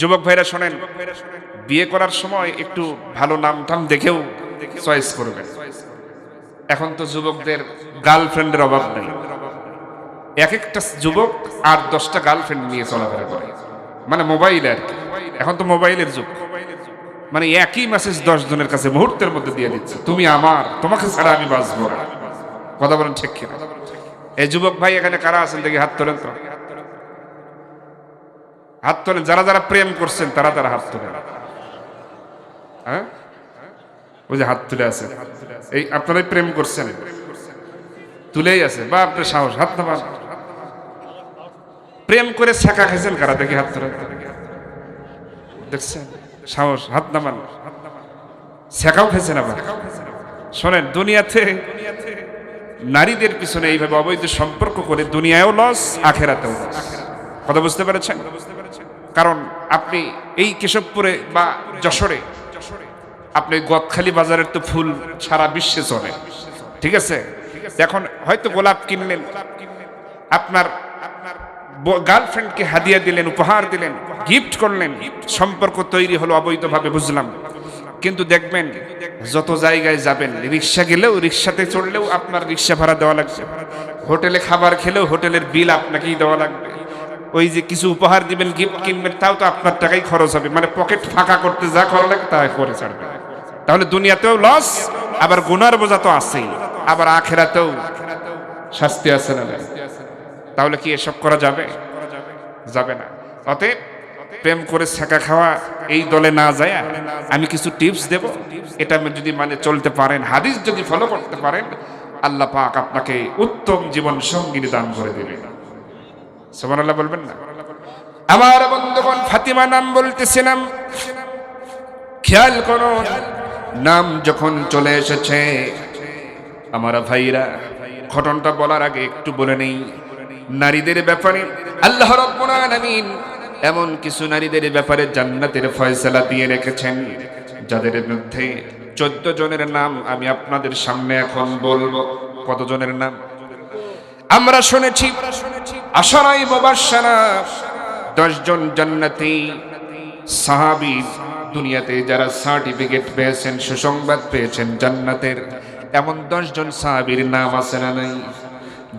যুবক ভাইরা শোনেন, বিয়ে করার সময় একটু ভালো নাম টাম দেখেও চয়েস করবেন। এখন তো যুবকদের গার্লফ্রেন্ডের অভাব নেই। এক একটা যুবক 8-10টা গার্লফ্রেন্ড নিয়ে চলাফেরা করে, মানে মোবাইলে আর কি। এখন তো মোবাইলের যুগ, মানে একই মেসেজ 10 জনের কাছে মুহূর্তের মধ্যে দিয়ে দিচ্ছে, তুমি আমার, তোমাকে ছাড়া আমি বাঁচবো না। কথা বলেন ঠিক কিনা? এই যুবক ভাই এখানে কারা আছেন দেখি হাত তোলেন তো, হাত তোলেন। যারা যারা প্রেম করছেন তারা তারা হাত তোলেন। হ্যাঁ, ওই যে হাত তুলে আছে, এই আপনারাই প্রেম করছেন, তুলেই আছে বা আপনার সাহস, হাত নামান। প্রেম করে ছেঁকা খাইছেন কারা দেখি হাত তোলেন। দেখছেন সাহস, হাত নামান। ছেঁকাও খাইছেন আবার। শোনেন, দুনিয়াতে নারীদের পিছনে এইভাবে অবৈধ সম্পর্ক করে দুনিয়ায়ও লস, আখেরাতেও লস। কথা বুঝতে পেরেছেন? কারণ আপনি এই কেশবপুরে বা যশোরে, আপনি গদখালি বাজারের তো ফুল সারা বিশ্বে চলে, ঠিক আছে? এখন হয়তো গোলাপ কিনলেন, আপনার গার্লফ্রেন্ডকে হাদিয়া দিলেন, উপহার দিলেন, গিফট করলেন, সম্পর্ক তৈরি হলো অবৈধভাবে, বুঝলাম। কিন্তু দেখবেন যত জায়গায় যাবেন, রিক্সা গেলেও, রিক্সাতে চড়লেও আপনার রিক্সা ভাড়া দেওয়া লাগবে, হোটেলে খাবার খেলেও হোটেলের বিল আপনাকেই দেওয়া লাগবে, ওই যে কিছু উপহার দিবেন, গিফট কিনবেন, তাও তো আপনার টাকাই খরচ হবে, মানে পকেট ফাঁকা করতে যা করা লাগে তা করে ছাড়বে। তাহলে দুনিয়াতেও লস, আবার গুনার বোঝা তো আছেই, আবার আখেরাতেও শাস্তি আছে না? তাহলে কি এসব করা যাবে? যাবে না। অতএব প্রেম করে ছেঁকা খাওয়া এই দলে না যায়, আমি কিছু টিপস দেব, এটা যদি মানে চলতে পারেন, হাদিস যদি ফলো করতে পারেন, আল্লাহ পাক আপনাকে উত্তম জীবন সঙ্গিনী দান করে দেবেন। সুবহানাল্লাহ বলবেন না? আমার বন্ধুগণ, ফাতিমা নাম বলতেছিলাম, খেয়াল করুন, নাম যখন চলে এসেছে, আমার ভাইরা, ঘটনাটা বলার আগে একটু বলে নেই, নারীদের ব্যাপারে আল্লাহ রাব্বুল আলামিন এমন কিছু নারীদের ব্যাপারে জান্নাতের ফয়সালা দিয়ে রেখেছেন, যাদের মধ্যে 14 জনের নাম আমি আপনাদের সামনে এখন বলবো। কত জনের নাম আমরা শুনেছি? আশরায়ে মুবাশশারা, 10 জন জান্নাতি সাহাবী, দুনিয়াতে যারা সার্টিফিকেট পেয়েছেন, সুসংবাদ পেয়েছেন জান্নাতের, এমন 10 জন সাহাবীর নাম আছে না নাই,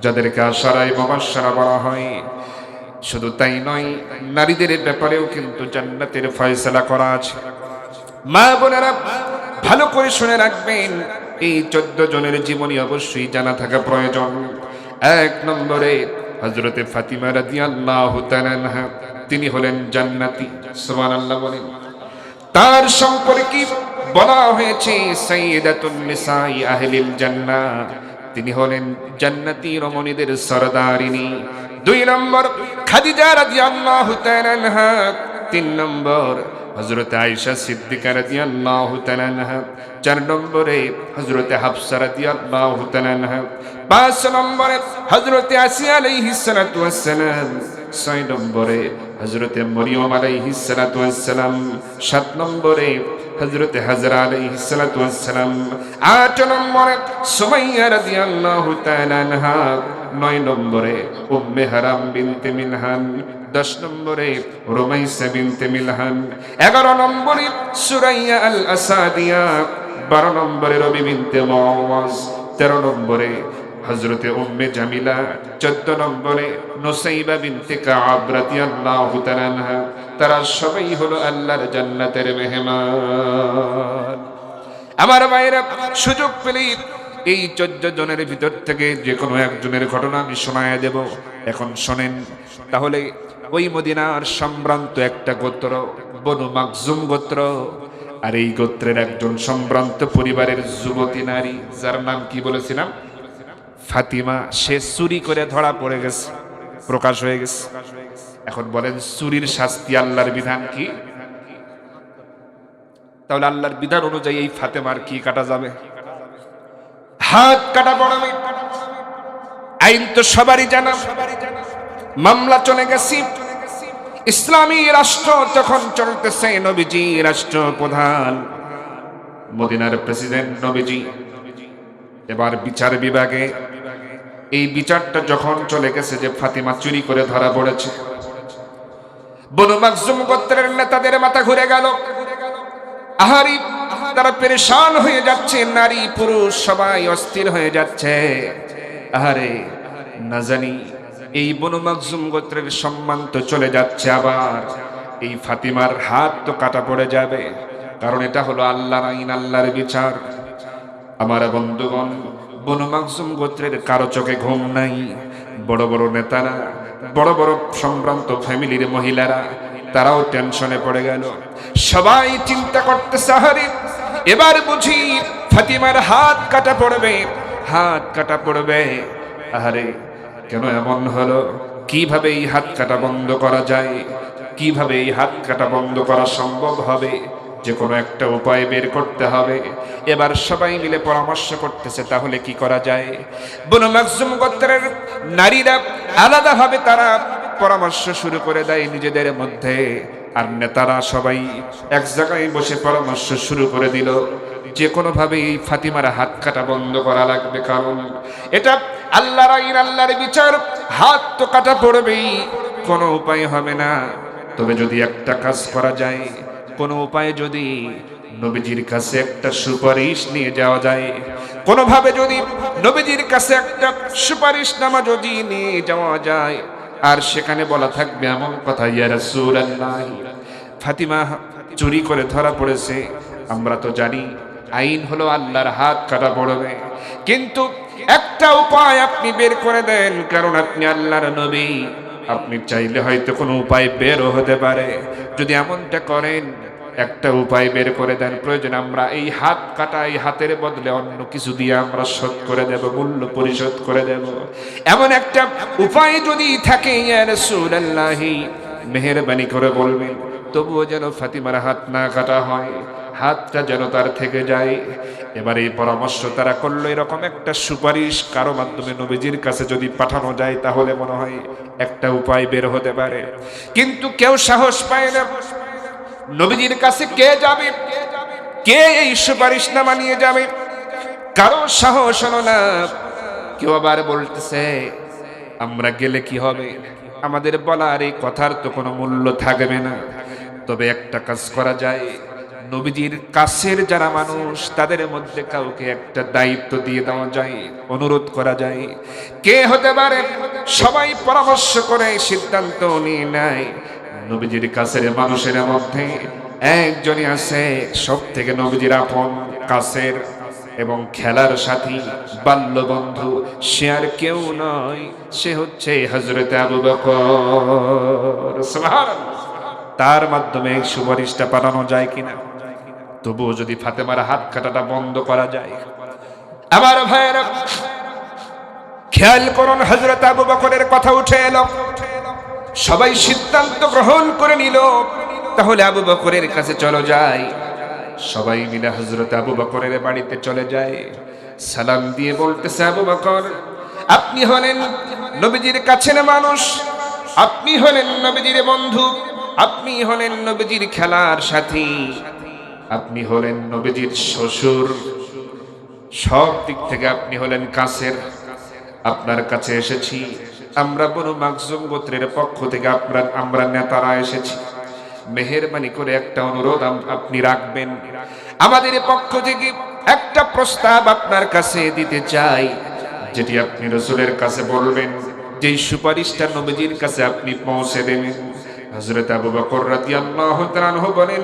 যাদেরকে আশরায়ে মুবাশশারা বলা হয়। শুধু তাই নয়, নারীদের ব্যাপারেও কিন্তু জান্নাতের ফয়সালা করা আছে। মা বোনেরা ভালো করে শুনে রাখবেন, এই 14 জনের জীবনী অবশ্যই জানা থাকা প্রয়োজন। 1 নম্বরে হযরতে ফাতিমা রাদিয়াল্লাহু তাআলা আনহা, তিনি হলেন জান্নাতি। সুবহানাল্লাহ বলেন। তার সম্পর্কে বলা হয়েছে সাইয়্যিদাতুন নিসাই আহলিল জান্নাহ, তিনি হলেন জান্নাতি রমণীদের সরদারিনী। 2 নম্বর খাদিজা রাদিয়াল্লাহু তাআলা আনহা। 3 নম্বর হযরত আয়েশা সিদ্দিকা রাদিয়াল্লাহু তাআলা আনহা। 4 নম্বরে হযরত হাফসা রাদিয়াল্লাহু তাআলা আনহা। 5 নম্বরে হযরত আসিয়া আলাইহিস সালাতু ওয়াস সালাম। 6 নম্বরে হযরত মরিয়ম আলাইহিস সালাতু ওয়াস সালাম। 7 নম্বরে হযরত হাজরা আলাইহিস সালাতু ওয়াস সালাম। 8 নম্বরে সুমাইয়া রাদিয়াল্লাহু তাআলা আনহা। 9 নম্বরে উম্মে হারাম বিনতে মিলহান। 10 নম্বরে রুমাইসা বিনতে মিলহান। 11 নম্বরে সুরাইয়া আল আসাদিয়া। 12 নম্বরে রবি বিনতে মুআওয়াজ। 13 নম্বরে হযরতে উম্মে জামিলা। 14 নম্বরে নুসাইবা বিনতে কাআব রাদিয়াল্লাহু তাআলা আনহা। তারা সবাই হলো আল্লাহর জান্নাতের মেহমান। আমার ভাইরা, সুযোগ পেলেই এই 14 জনের ভিতর থেকে যে কোনো একজনের ঘটনা আমি শোনায় দেব। এখন শোনেন তাহলে। ওই মদিনার সম্ভ্রান্ত একটা গোত্র, বনু মাখজুম গোত্র, আর এই গোত্রের একজন সম্ভ্রান্ত পরিবারের যুবতী নারী, যার নাম কি বলেছিলাম? ফাতিমা। সে চুরি করে ধরা পড়ে গেছে, প্রকাশ হয়ে গেছে। এখন বলেন, চুরির শাস্তি আল্লাহর বিধান কি? তাহলে আল্লাহর বিধান অনুযায়ী এই ফাতেমার কি কাটা যাবে? হাত কাটা পড়বে। আইন তো সবারই জানা। মামলা চলে গেছে। ইসলামী রাষ্ট্র যখন চলতেছে, নবীজি রাষ্ট্রপ্রধান, মদিনার প্রেসিডেন্ট নবীজি। এবার বিচার বিভাগে এই বিচারটা যখন চলে গেছে যে ফাতিমা চুরি করে ধরা পড়েছে, বনু মাখজুম গোত্রের নেতাদের মাথা ঘুরে গেল। আহারি, তারা পেরেশান হয়ে যাচ্ছে, নারী পুরুষ সবাই অস্থির হয়ে যাচ্ছে। আহারে, না জানি এই বনু মাখজুম গোত্রের সম্মান তো চলে যাচ্ছে, আবার এই ফাতিমার হাত তো কাটা পড়ে যাবে, কারণ এটা হলো আল্লাহর আইন, আল্লাহর বিচার। আমার বন্ধুগণ, বনু মাখজুম গোত্রের কারো চোখে ঘুম নাই। বড় বড় নেতারা, বড় বড় সম্ভ্রান্ত ফ্যামিলির মহিলারা, তারাও টেনশনে পড়ে গেল। সবাই চিন্তা করতেছে, আহারে এবার বুঝি ফাতিমার হাত কাটা পড়বে, হাত কাটা পড়বে। আহারে, কেন এমন হলো? কিভাবে এই হাত কাটা বন্ধ করা যায়? কিভাবে এই হাত কাটা বন্ধ করা সম্ভব হবে? যে কোনো একটা উপায় বের করতে হবে। এবার সবাই মিলে পরামর্শ করতেছে, তাহলে কি করা যায়? বনু মাখজুম গোত্রের নারীরা আলাদাভাবে তারা পরামর্শ শুরু করে দেয় নিজেদের মধ্যে, আর নেতারা সবাই এক জায়গায় বসে পরামর্শ শুরু করে দিল যে কোনোভাবে এই ফাতিমার হাত কাটা বন্ধ করা লাগবে, কারণ এটা আল্লাহর আইন, আল্লাহর বিচার। হাত তো কাটা পড়বেই, কোনো উপায় হবে না। তবে যদি একটা কাজ করা যায়, কোনো উপায় যদি নবীজির কাছে একটা সুপারিশ নিয়ে যাওয়া যায়, কোনোভাবে যদি নবীজির কাছে একটা সুপারিশনামা যদি নিয়ে যাওয়া যায়, আর সেখানে বলা থাকবে এমন কথা, ইয়া রাসূলুল্লাহ, ফাতিমা চুরি করে ধরা পড়েছে। আমরা তো জানি আইন হলো আল্লাহর হাত কাটা পড়বে, কিন্তু একটা উপায় আপনি বের করে দেন, কারণ আপনি আল্লাহর নবী। আপনি চাইলে হয়তো কোনো উপায় বেরও হতে পারে। যদি এমনটা করেন, একটা উপায় বের করে দেন, প্রয়োজন আমরা এই হাত কাটা, এই হাতের বদলে অন্য কিছু দিয়ে আমরা শোধ করে দেব, মূল্য পরিশোধ করে দেব। এমন একটা উপায় যদি থাকে, ইয়া রাসূলুল্লাহ, মেহেরবানি করে বলবেন, তবুও যেন ফাতিমার হাত না কাটা হয়, হাতটা যেন তার থেকে যায়। এবার এই পরামর্শ তারা করলো, এরকম একটা সুপারিশ কারো মাধ্যমে নবীজির কাছে যদি পাঠানো যায়, তাহলে মনে হয় একটা উপায় বের হতে পারে। কিন্তু কেউ সাহস পায় না। নবীজির কাছে কে যাবে? কে এই সুপারিশনামা নিয়ে যাবে? কারো সাহস হলো না। কেউ আবার বলতেছে, আমরা গেলে কি হবে? আমাদের বলার এই কথার তো কোনো মূল্য থাকবে না। তবে একটা কাজ করা যায়, নবীজির কাছের যারা মানুষ, তাদের মধ্যে কাউকে একটা দায়িত্ব দিয়ে দেওয়া যায়, অনুরোধ করা যায়। কে হতে পারে? সবাই পরামর্শ করে সিদ্ধান্ত নিয়ে নেয়, নবীজির কাছের মানুষের মধ্যে একজনই আছে সব থেকে নবীজির আপন, কাছের এবং খেলার সাথী, বাল্য বন্ধু। সে আর কেউ নয়, সে হচ্ছে হযরত আবু বকর। সুবহানাল্লাহ। তার মাধ্যমে এই সুপারিশটা পাঠানো যায় কিনা? তবুও যদি ফাতেমার হাত কাটাটা বন্ধ করা যায়। আমার ভাইয়েরা, খেয়াল করুন, হযরত আবু বকরের কথা উঠে এলো। সবাই সিদ্ধান্ত গ্রহণ করে নিল, তাহলে আবু বকরের কাছে চলো যাই। সবাই মিলে হযরত আবু বকরের বাড়িতে চলে যায়। সালাম দিয়ে বলতেছে, আবু বকর, আপনি হলেন নবীজির কাছের মানুষ, আপনি হলেন নবীজির বন্ধু, আপনি হলেন নবীজির খেলার সাথী, আপনি হলেন নবীজির শ্বশুর, সব দিক থেকে আপনি হলেন কাছের। আপনার কাছে এসেছি আমরা বনু মাখজুম গোত্রের পক্ষ থেকে, আমরা নেতারা এসেছি। মেহেরবানি করে একটা অনুরোধ আপনি রাখবেন। আমাদের পক্ষ থেকে একটা প্রস্তাব আপনার কাছে দিতে চাই, যেটি আপনি রাসূলের কাছে বলবেন, যেই সুপারিশটা নবীজির কাছে আপনি পৌঁছে দেবেন। হযরত আবু বকর রাদিয়াল্লাহু তাআলা আনহু বলেন,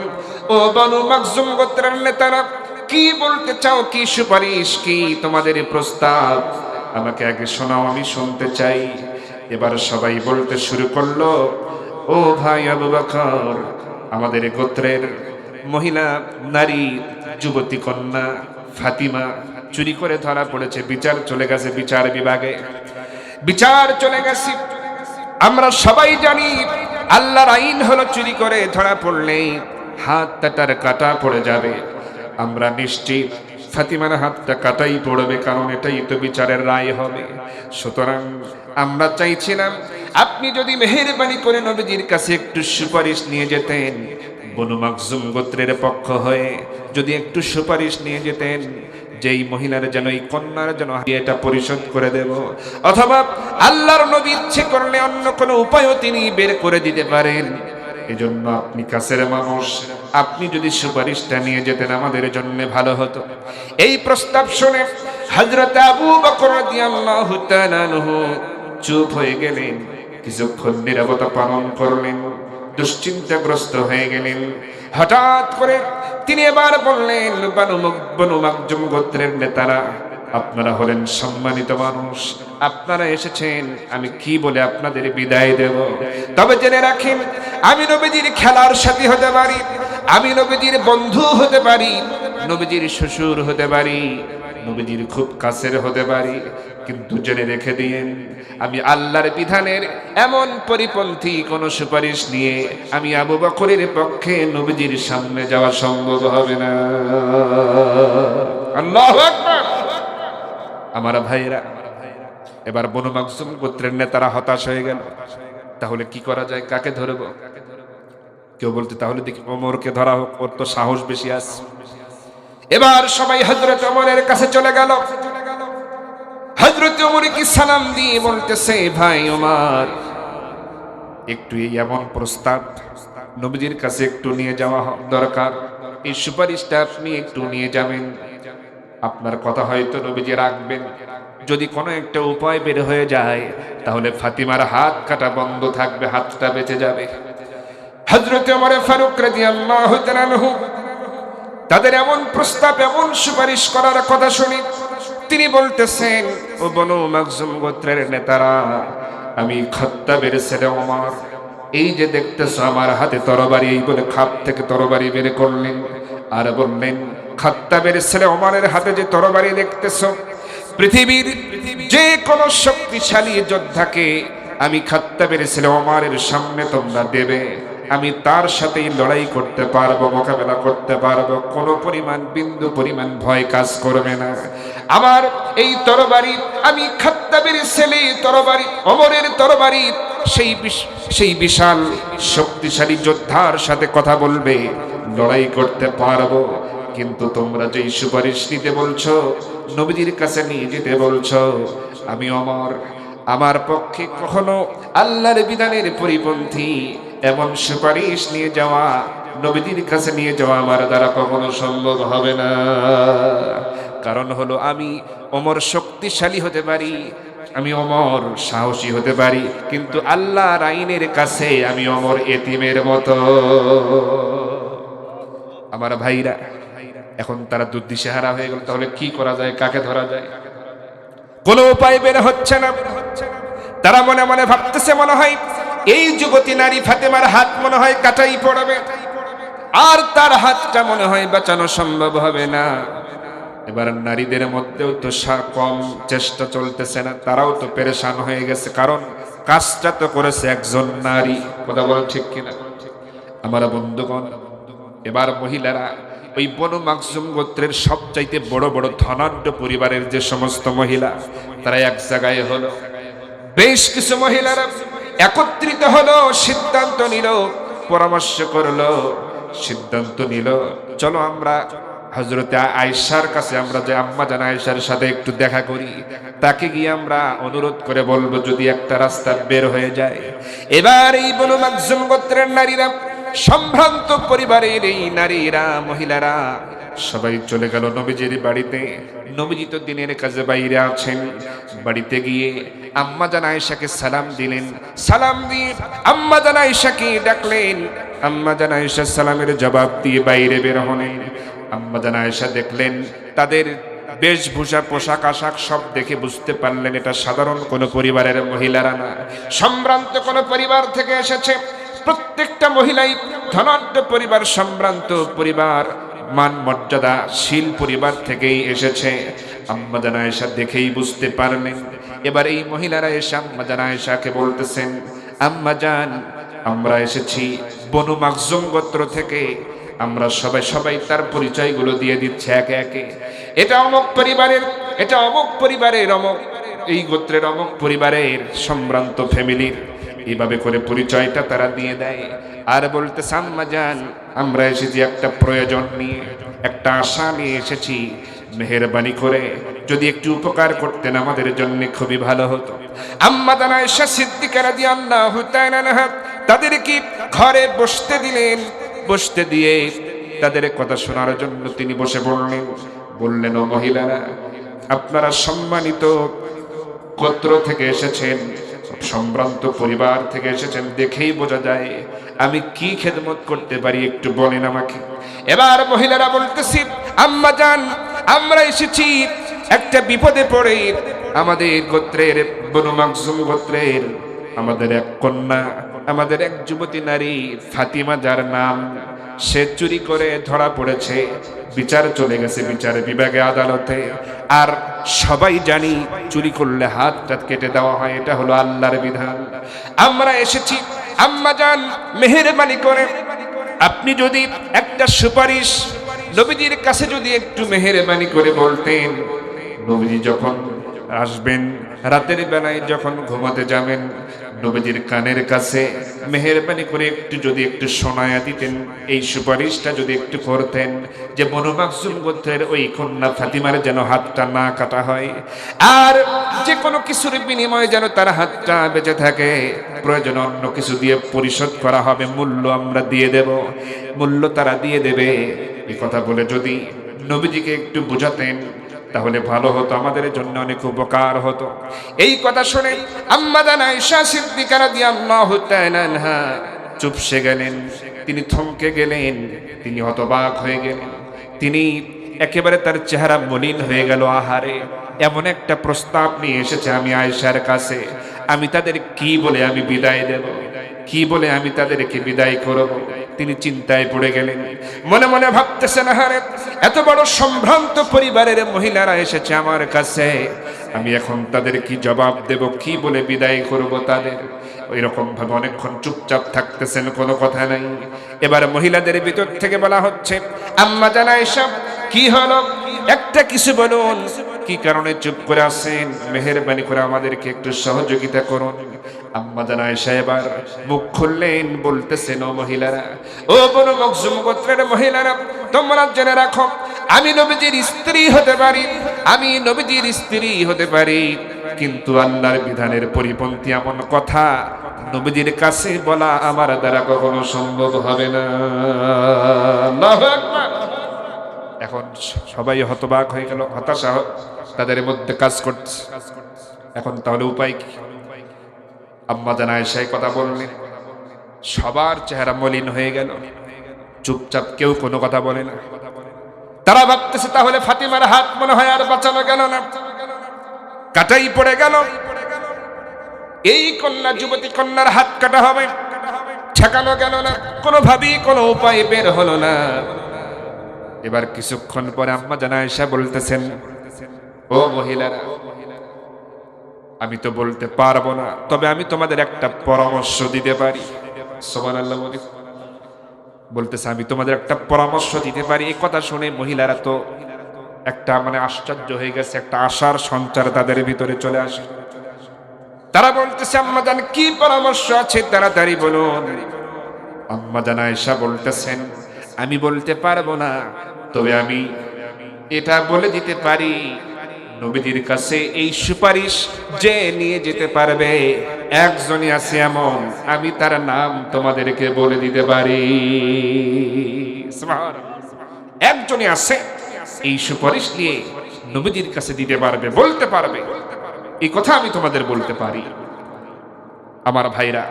ও বনু মাখজুম গোত্রের নেতারা, কি বলতে চাও? কি সুপারিশ, কি তোমাদের প্রস্তাব? আমাকে আগে শোনাও, আমি শুনতে চাই। এবার সবাই বলতে শুরু করলো, ও ভাই আবু বকর, আমাদের গোত্রের মহিলা, নারী, যুবতী কন্যা ফাতিমা চুরি করে ধরা পড়েছে। বিচার চলে গেছে বিচার বিভাগে, বিচার চলে গেছে। আমরা সবাই জানি আল্লাহর আইন হলো, চুরি করে ধরা পড়লে হাতটা তার কাটা পড়ে যাবে। আমরা নিশ্চিত ফাতিমার হাতটা কাটাই পড়বে, কারণ এটাই তো বিচারের রায় হবে। সুতরাং আমরা চাইছিলাম আপনি যদি মেহেরবানি করে নবীজির কাছে একটু সুপারিশ নিয়ে যেতেন, বনু মাখজুম গোত্রের পক্ষ হয়ে যদি একটু সুপারিশ নিয়ে যেতেন, যেই মহিলার যেন, এই কন্যার যেন এটা পরিশোধ করে দেব, অথবা আল্লাহর নবী ইচ্ছে করলে অন্য কোনো উপায়ও তিনি বের করে দিতে পারেন। এজন্য আপনি কাছের মানুষ, আপনি যদি সুপারিশটা নিয়ে যেতেন আমাদের জন্য ভালো হতো। এই প্রস্তাব শুনে হযরত আবু বকর রাদিয়াল্লাহু তাআলা আনহু চুপ হয়ে গেলেন, কিছুক্ষণ নীরবতা পালন করলেন, দুশ্চিন্তাগ্রস্ত হয়ে গেলেন। হঠাৎ করে তিনি এবার বললেন, বনু মাখজুম গোত্রের নেতারা, আপনারা হলেন সম্মানিত মানুষ, আপনারা এসেছেন, আমি কি বলে আপনাদের বিদায় দেব? তবে জেনে রাখেন, আমি নবীজির খেলার সাথী হতে পারি, আমি নবীজির বন্ধু হতে পারি, নবীজির শ্বশুর হতে পারি, নবীজির খুব কাছের হতে পারি, কিন্তু জেনে রেখে দিয়েন, আমি আল্লাহর বিধানের এমন পরিপন্থী কোন সুপারিশ নিয়ে আমি আবু বকরের পক্ষে নবীজির সামনে যাওয়া সম্ভব হবে না। আল্লাহু আকবার। আমার ভাইরা, এবার বনু মাখজুম গোত্রের নেতারা হতাশ হয়ে গেল। তাহলে কি করা যায়, কাকে ধরব? কেউ বলতে তাহলে দেখি ওমরকে ধরা হোক, ওর তো সাহস বেশি আছে। এবার সবাই হযরত ওমরের কাছে চলে গেল। হযরত ওমর কি সালাম দিয়ে বলতেছে, ভাই ওমর, একটু এই এমন প্রস্তাব নবীজির কাছে একটু নিয়ে যাওয়া দরকার, এই সুপারিশটা আপনি একটু নিয়ে যাবেন, আপনার কথা হয়তো নবীজি রাখবেন। যদি কোনো একটা উপায় বের হয়ে যায় তাহলে ফাতিমার হাত কাটা বন্ধ থাকবে, হাতটা বেঁচে যাবে। হযরত ওমর ফারুক রাদিয়াল্লাহু তাআলা আনহু তাদের এমন প্রস্তাব, এমন সুপারিশ করার কথা শুনি তিনি বলতেছেন, ও বনু মাখজুম গোত্রের নেতারা, আমি খাত্তাবের ছেলে ওমর, এই যে দেখতেছ আমার হাতে তরবারি, এই বলে খাপ থেকে তরবারি বের করলেন আর বললেন, খাত্তাবের ছেলে ওমরের হাতে যে তরবারি দেখতেছ, পৃথিবীর যে কোনো শক্তিশালী যোদ্ধাকে আমি খাত্তাবের ছেলে ওমরের সামনে তোমরা দেবে, আমি তার সাথেই লড়াই করতে পারবো, মোকাবেলা করতে পারবো, কোনো পরিমাণ বিন্দু পরিমাণ ভয় কাজ করবে না। আমার এই তরবারি, আমি খাত্তাবের ছেলে তরবারি, ওমরের তরবারি সেই বিশাল শক্তিশালী যোদ্ধার সাথে কথা বলবে, লড়াই করতে পারবো। কিন্তু তোমরা যেই সুপারিশ নিতে বলছো, নবীজির কাছে নিয়ে যেতে বলছো, আমি ওমর, আমার পক্ষে কখনো আল্লাহর বিধানের পরিপন্থী এমন সুপারিশ নিয়ে যাওয়া, নবীজির কাছে নিয়ে যাওয়া আমার দ্বারা কখনো সম্ভব হবে না। কারণ হলো, আমি ওমর শক্তিশালী হতে পারি, আমি ওমর সাহসী হতে পারি, কিন্তু আল্লাহর আইনের কাছে আমি ওমর এতিমের মতো। আমার ভাইরা, এখন তারা দুর্দিশেহারা হয়ে গেল, তাহলে কি করা যায়, কাকে ধরা যায়? কোনো উপায় বের হচ্ছে না। তারা মনে মনে ভাবতেছে, মনে হয় এই যুবতী নারী ফাতেমার হাত মনে হয় কাটাই পড়বে, আর তার হাতটা মনে হয় বাঁচানো সম্ভব হবে না। এবার নারীদের মধ্যেও তো কম চেষ্টা চলতেছে না, তারাও তো পেরেশান হয়ে গেছে, কারণ কাজটা তো করেছে একজন নারী। কথা বল ঠিক কিনা আমার বন্ধুগণ? এবার মহিলারা, ওই বনু মাখজুম গোত্রের সবচাইতে বড় বড় ধনাঢ্য পরিবারের যে সমস্ত মহিলা, তারা এক জায়গায় হলো। বেশ কিছু মহিলারা একত্রিত হলো, সিদ্ধান্ত নিল, পরামর্শ করলো, সিদ্ধান্ত নিল, চলো আমরা হযরতে আয়েশার কাছে আমরা যে আম্মা জান আয়েশার সাথে একটু দেখা করি, তাকে গিয়ে আমরা অনুরোধ করে বলবো যদি একটা রাস্তা বের হয়ে যায়। এবার এই বনু মাখজুম গোত্রের নারীরা, সম্ভ্রান্ত পরিবারের এই নারীরা, মহিলারা সবাই চলে গেল নবীজির বাড়িতে। নবীজি তো দিনের কাজে বাইরে আছেন। বাড়িতে গিয়ে আম্মা জান আয়েশাকে সালাম দিলেন, সালাম দিয়ে আম্মা জান আয়েশাকে ডাকলেন। আম্মা জান আয়েশা সালামের জবাব দিয়ে বাইরে বের হলেন। আম্মা জান আয়েশা দেখলেন তাদের বেশভূষা, পোশাক আশাক সব দেখে বুঝতে পারলেন এটা সাধারণ কোনো পরিবারের মহিলারা না, সম্ভ্রান্ত কোনো পরিবার থেকে এসেছে। প্রত্যেকটা মহিলাই ধনাঢ্য পরিবার, সম্ভ্রান্ত পরিবার, মান মর্যাদাশীল পরিবার থেকেই এসেছে। আম্মা জান আয়েশা দেখেই বুঝতে পারলেন। এবার এই মহিলারা এসে আম্মা জান আয়েশাকে বলতেছেন, আম্মা জান, আমরা এসেছি বনু মাখজুম গোত্র থেকে, আমরা সবাই তার পরিচয়গুলো দিয়ে দিচ্ছে একে একে। এটা অমুক পরিবারের, এটা অমুক পরিবারের, অমুক এই গোত্রের অমুক পরিবারের সম্ভ্রান্ত ফ্যামিলির, এইভাবে করে পরিচয়টা তারা দিয়ে দেয়। আর বলতেছে, আম্মা জান, আমরা এসেছি একটা প্রয়োজন নিয়ে, একটা আশা নিয়ে এসেছি, মেহেরবানি করে যদি একটু উপকার করতেন আমাদের জন্য খুবই ভালো হতো। আম্মা জান আয়েশা সিদ্দিকা রাদিয়াল্লাহু তাআলা আনহা তাদেরকে ঘরে বসতে দিলেন। বসতে দিয়ে তাদের কথা শোনার জন্য তিনি বসে পড়লেন। বললেন, ও মহিলারা, আপনারা সম্মানিত গোত্র থেকে এসেছেন, সম্ভ্রান্ত পরিবার থেকে এসেছেন, দেখেই বোঝা যায় আমি কি খেদমত করতে পারি একটু বলেন আমাকে। এবার মহিলারা বলতেছি, আম্মা জান, আমরা এসেছি একটা বিপদে পড়ে। আমাদের গোত্রের, বনু মাখজুম গোত্রের আমাদের এক কন্যা, আমাদের এক যুবতী নারী ফাতিমা যার নাম, সে চুরি করে ধরা পড়েছে। বিচার চলে গেছে বিচার বিভাগে, আদালতে। আর সবাই জানি চুরি করলে হাত টাত কেটে দেওয়া হয়, এটা হলো আল্লাহর বিধান। আমরা এসেছি আম্মা জান, মেহেরবানি করে আপনি যদি একটা সুপারিশ নবীজির কাছে যদি একটু মেহেরবানি করে বলতেন, নবীজি যখন আসবেন রাতের বেলায়, যখন ঘুমাতে যাবেন, নবীজির কানের কাছে মেহেরবানি করে একটু শোনায়া দিতেন, এই সুপারিশটা যদি একটু করতেন যে বনু মাখজুম গোত্রের ওই কন্যা ফাতিমার যেন হাতটা না কাটা হয়, আর যে কোনো কিছুর বিনিময়ে যেন তার হাতটা বেঁচে থাকে, প্রয়োজন অন্য কিছু দিয়ে পরিশোধ করা হবে, মূল্য আমরা দিয়ে দেব, মূল্য তারা দিয়ে দেবে। এই কথা বলে যদি নবীজিকে একটু বুঝাতেন তাহলে ভালো হতো, আমাদের জন্য অনেক উপকার হতো। এই কথা শুনে আম্মা জান আয়েশা সিদ্দিকা রাদিয়াল্লাহু তাআলা আনহা চুপসে গেলেন, তিনি থমকে গেলেন, তিনি হতবাক হয়ে গেলেন, তিনি একেবারে তার চেহারা মলিন হয়ে গেল। আহারে, এমন একটা প্রস্তাব নিয়ে এসেছে আমি আয়েশার কাছে, আমি তাদের কি বলে আমি বিদায় দেব, কি বলে আমি তাদেরকে বিদায় করব? তিনি চিন্তায় পড়ে গেলেন, মনে মনে ভাবতেছেন, আহারে, এত বড় সম্ভ্রান্ত পরিবারের মহিলারা এসেছে আমার কাছে, আমি এখন তাদের কি জবাব দেব, কি বলে বিদায় করব তাদের? ওইরকম ভাবে অনেকক্ষণ চুপচাপ থাকতেছেন, কোনো কথা নাই। এবার মহিলাদের ভিতর থেকে বলা হচ্ছে, আম্মা জান আয়েশা, কি হলো, একটা কিছু বলুন, কি কারণে চুপ করে আছেন? মেহেরবানি করে আমাদেরকে একটু সহযোগিতা করুন। আম্মা জান আয়েশা এবার মুখ খুললেন, বলতেছেন, ও মহিলারা, ও বনু মাখজুম গোত্রের মহিলারা, তোমরা জেনে রাখো, আমি নবীজির স্ত্রী হতে পারি, আমি নবীজির স্ত্রী হতে পারি, কিন্তু আল্লাহর বিধানের পরিপন্থী এমন কথা নবীজির কাছে বলা আমার দ্বারা কখনো সম্ভব হবে না। আল্লাহু আকবার। এখন সবাই হতবাক হয়ে গেল, হতাশা তাদের মধ্যে কাজ করছে। এখন তাহলে উপায় কি? আম্মা জান আয়েশা কথা বললেন, সবার চেহারা মলিন হয়ে গেল, চুপচাপ, কেউ কোনো কথা বলে না। তারা ভাবতেছে তাহলে ফাতিমার হাত মনে হয় আর বাঁচানো গেল না, কাটাই পড়ে গেল, এই কন্যা, যুবতী কন্যার হাত কাটা হবে, ঠেকানো গেল না, কোনোভাবেই কোনো উপায় বের হলো না। এবার কিছুক্ষণ পরে আম্মা জান আয়েশা বলতেছেন, ও মহিলারা, আমি তো বলতে পারবো না, তবে আমি তোমাদের একটা পরামর্শ দিতে পারি। সুবহানাল্লাহ বলতেছে, আমি তোমাদের একটা পরামর্শ দিতে পারি। এই কথা শুনে মহিলারা তো একটা আশ্চর্য হয়ে গেছে, একটা আশার সঞ্চার তাদের ভিতরে চলে আসে। তারা বলতেছে, আম্মা জান, কি পরামর্শ আছে, তাড়াতাড়ি বলুন। আম্মা জান আয়েশা বলতেছেন, আমি বলতে পারবো না, তবে আমি এটা বলে দিতে পারি, নবীজির কাছে এই সুপারিশ যে নিয়ে যেতে পারবে একজনই আছে এমন, আমি তার নাম তোমাদেরকে বলে দিতে পারি। একজনই আছে এই সুপারিশ নিয়ে নবীজির কাছে দিতে পারবে, বলতে পারবে, এই কথা আমি তোমাদের বলতে পারি। আমার ভাইরা,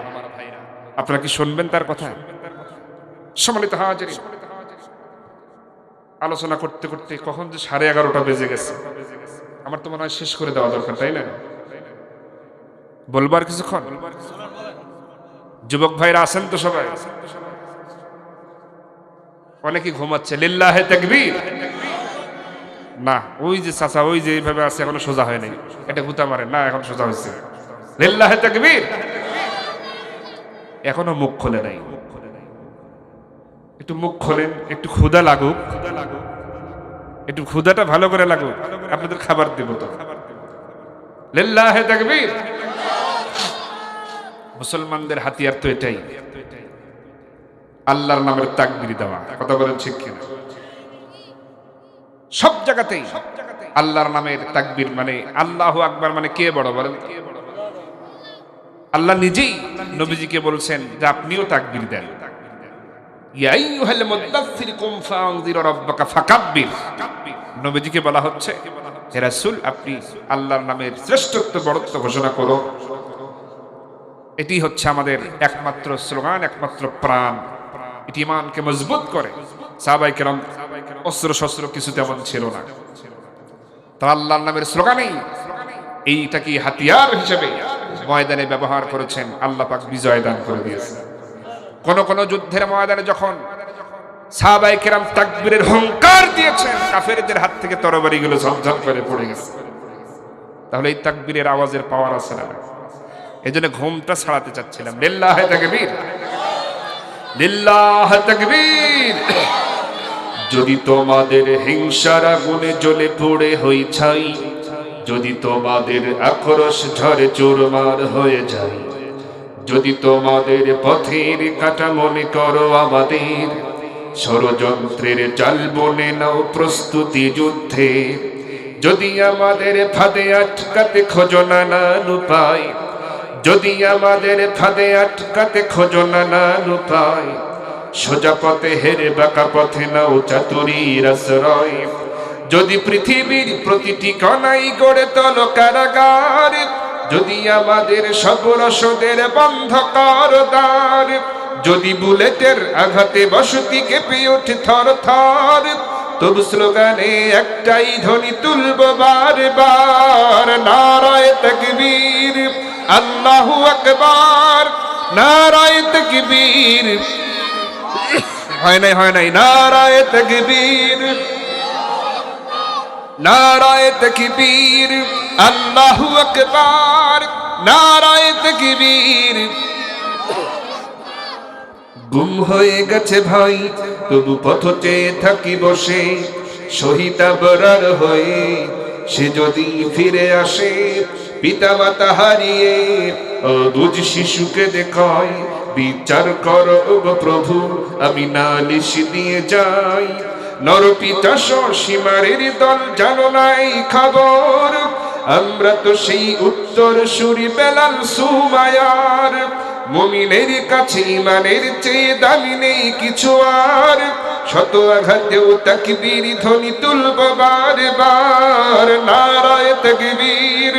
আপনারা কি শুনবেন তার কথা? সম্মানিত হাজিরিন, আলোচনা করতে করতে কখন যে 11:30 বেজে গেছে, আমার তো মনে হয় শেষ করে দেওয়া দরকার, তাই না? বলবার কিছুক্ষণ? যুবক ভাইরা আছেন তো সবাই? অনেকে ঘুমাচ্ছে। লিল্লাহে তাকবীর। না, ওই যে চাচা, ওই যে এইভাবে আছে, এখনো সোজা হয় নাই, এটা গুতা মারেন না, এখন সোজা হয়েছে। লিল্লাহে তাকবীর। এখনো মুখ খোলে নাই, একটু মুখ খোলেন, একটু ক্ষুধা লাগুক, একটু ক্ষুধাটা ভালো করে লাগুক, আপনাদের খাবার দেব তো। লিল্লাহে তাকবীর। মুসলমানদের হাতিয়ার তো এটাই, আল্লাহর নামের তাকবীর দেওয়া। কথা বলেন ঠিক কিনা? সব জায়গাতেই আল্লাহর নামের তাকবীর, আল্লাহু আকবার, কে বড় বলেন? আল্লাহ নিজেই নবীজিকে বলছেন যে আপনিও তাকবীর দেন। ইয়া আইয়ুহাল মুদাথথির কুম ফাআনযির রাব্বাকা ফাকাব্বির। নবীজিকে বলা হচ্ছে, হে রাসূল, আপনি আল্লাহর নামের শ্রেষ্ঠত্ব বড়ত্ব ঘোষণা করো। এটি হচ্ছে আমাদের একমাত্র স্লোগান, একমাত্র প্রাণ। এটি ঈমানকে মজবুত করে। সাহাবায়ে কেরাম অস্ত্র শস্ত্র কিছু তেমন ছিল না, তারা আল্লাহর নামের স্লোগানেই এইটাকে হাতিয়ার হিসেবে ময়দানে ব্যবহার করেছেন। আল্লাহ পাক বিজয় দান করে দিয়েছেন। কোন কোন যুদ্ধের ময়দানে যখন সাহাবায়ে কেরাম তাকবীরের হুঙ্কার দিয়েছেন, কাফেরদের হাত থেকে তরবারিগুলো ঝনঝন করে পড়ে গেছে। তাহলে এই তাকবীরের আওয়াজের পাওয়ার আছে না? এজন্য ঘুমটা ছাড়াতে চাচ্ছিলাম। লিল্লাহি তাকবীর, লিল্লাহি তাকবীর। যদি তোমাদের হিংসার আগুনে জ্বলে পুড়ে হই ছাই, যদি তোমাদের আক্রোশ ঝড়ে চুরমার হয়ে যায়, যদি তোমাদের পথের কাটা মনে করো আমাদের, ষড়যন্ত্রের জাল বনে নাও প্রস্তুতি যুদ্ধে, যদি আমাদের ফাঁদে আটকাতে খোঁজো নানান উপায়, যদি আমাদের ফাঁদে আটকাতে খোঁজো নানান উপায়, সোজা পথে হেরে বাঁকা পথে নাও চাতুরীর আশ্রয়, যদি পৃথিবীর প্রতিটি কণাই গড়ে তোলো কারাগার, যদি আমাদের সব রসদের বন্ধ করো দ্বার, যদি বুলেটের আঘাতে বসতি কেঁপে ওঠে থর থর, তবু স্লোগানে একটাই ধ্বনি তুলবো বারবার, নারায়ে তাকবীর, আল্লাহু আকবার, নারায়ে তাকবীর। হয় নাই, নারায়ে তাকবীর, নারায়ে তাকবীর, আল্লাহু আকবার, নারায়ে তাকবীর। গুম হয়ে গেছে ভাই, তবু পথ চেয়ে থাকি বসে, শহীদ আবরার হয়ে সে যদি ফিরে আসে, পিতা মাতা হারিয়ে অবুঝ শিশুকে দেখায়, বিচার করো গো প্রভু, আমি নালিশ দিয়ে যাই। নরপিতা সীমারের দল জানো নাই খবর, আমরা তো সেই উত্তর সুরি বেলাল সুমায়ার, মুমিনের কাছে ঈমানের চেয়ে দামি নেই কিছু আর, শত আঘাতেও তাকবীর ধ্বনি তুলবো বারবার, নারায়ে তাকবীর,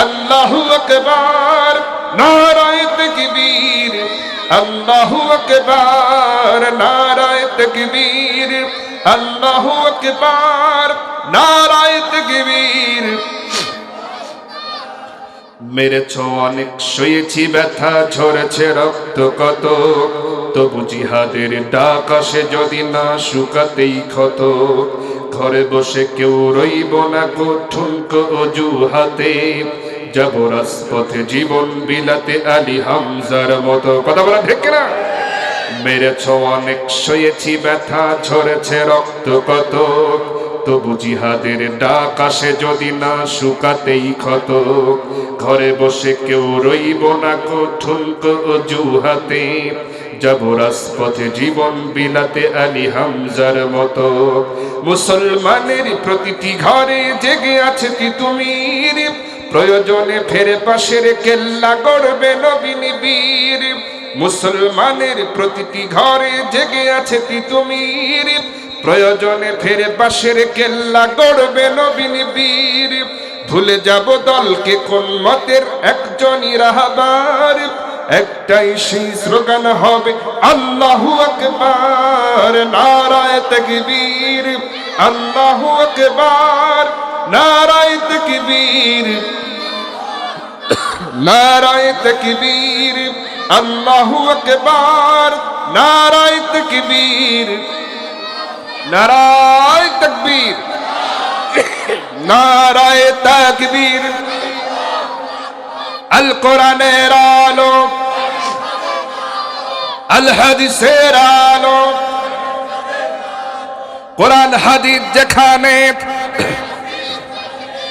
আল্লাহু আকবার, নারায়ে তাকবীর, আল্লাহু আকবার, নারায়ে তাকবীর, আল্লাহু আকবার, নারায়ে তাকবীর। মেরেছ অনেক, সয়েছি ব্যথা, ঝরেছে রক্ত কত, তবু জিহাদের ডাক আসে যদি না শুকাতেই ক্ষত, ঘরে বসে কেউ রইব না কঠুনক অজুহাতে, যাব রাজপথে জীবন বিলাতে আলী হামজার মতো। কথা বলা ঠিক না? মেরেছ অনেক, সয়েছি ব্যথা, ঝরেছে রক্ত কত, তবু জিহাদের ডাক আসে যদি না শুকাতেই ক্ষত, ঘরে বসে কেউ রইব না কঠুনক অজুহাতে, যাব রাজপথে জীবন বিলাতে আলী হামজার মতো। মুসলমানের প্রতিটি ঘরে জেগে আছে তিতুমির, প্রয়োজনে ফেরে পাশের কেল্লা গড়বে নবীন বীর। মুসলমানের প্রতিটি ঘরে জেগে আছে তিতুমির, প্রয়োজনে ফেরে পাশের কেল্লা গড়বে নবীন বীর। ভুলে যাব দলকে কোন মতের একজনই রাহবার, একটাই সেই স্লোগান হবে আল্লাহু আকবার, নারায়ে তাকবীর, আল্লাহু আকবার, নারায়ে তাকবীর, নারায়ে তাকবীর, আল্লাহু আকবার, নারায়ে তাকবীর, নারায়ে তাকবীর, নারায়ে তাকবীর। আল কোরআনের আলো, আল হাদিসের আলো, কোরআন হাদিস যেখানে